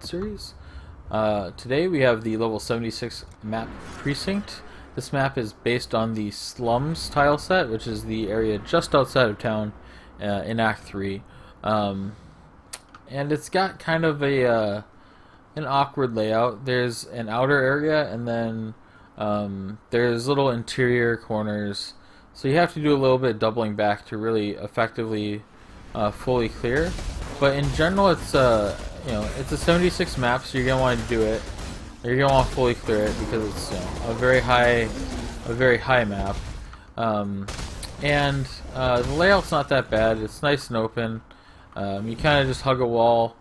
series. Today we have the level 76 map Precinct. This map is based on the Slums tile set, which is the area just outside of town in Act 3. And it's got kind of a an awkward layout. There's an outer area, and then there's little interior corners. So you have to do a little bit of doubling back to really effectively fully clear. But in general, it's it's a 76 map, so you're gonna want to do it. You're gonna want to fully clear it because it's a very high map. And the layout's not that bad. It's nice and open. You kind of just hug a wall,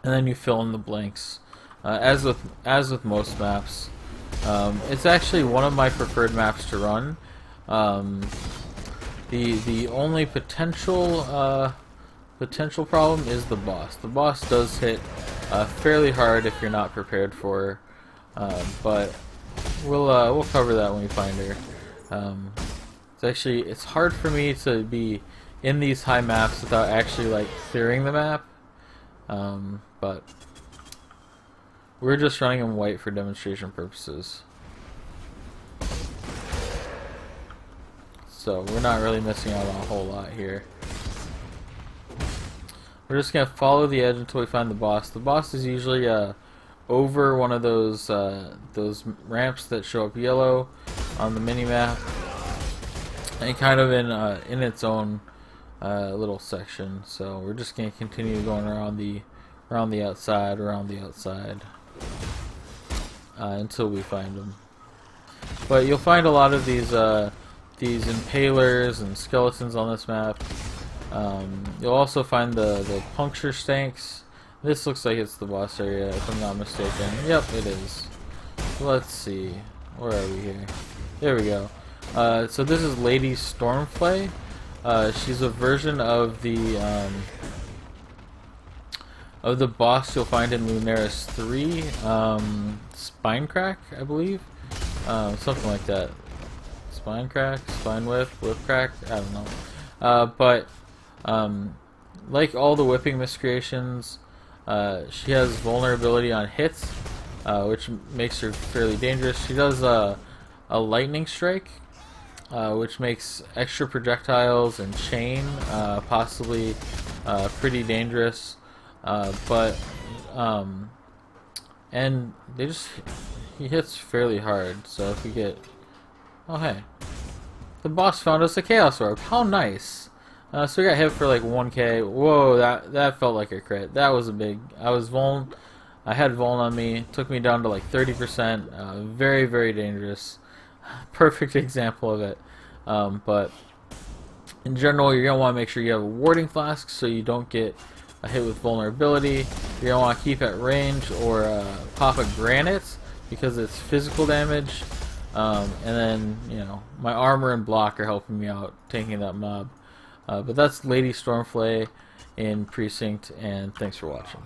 and then you fill in the blanks. As with most maps, it's actually one of my preferred maps to run. The only potential problem is the boss. The boss does hit fairly hard if you're not prepared for her, but we'll cover that when we find her. It's hard for me to be in these high maps without actually like clearing the map, but we're just running in white for demonstration purposes. So we're not really missing out on a whole lot here. We're just gonna follow the edge until we find the boss. The boss is usually over one of those ramps that show up yellow on the mini map, and kind of in its own little section. So we're just gonna continue going around the outside, until we find them. But you'll find a lot of these impalers and skeletons on this map. You'll also find the puncture stanks. This looks like it's the boss area, if I'm not mistaken. Yep, it is. Let's see. Where are we here? There we go. So this is Lady Stormflay. She's a version of the boss you'll find in Lunaris 3. Spinecrack, I believe. Something like that. Spine crack, spine whip crack, I don't know. But like all the whipping miscreations, she has vulnerability on hits, which makes her fairly dangerous. She does a lightning strike, which makes extra projectiles and chain possibly pretty dangerous. And he hits fairly hard. So if we get, oh hey, the boss found us a Chaos Orb. How nice. So we got hit for like 1k. Whoa, that felt like a crit. That was a big. I had vuln on me. It took me down to like 30%. Very, very dangerous. Perfect example of it. But in general, you're gonna want to make sure you have a warding flask so you don't get a hit with vulnerability. You're gonna want to keep at range or pop a granite because it's physical damage. And then, my armor and block are helping me out taking that mob. But that's Lady Stormflay in Precinct, and thanks for watching.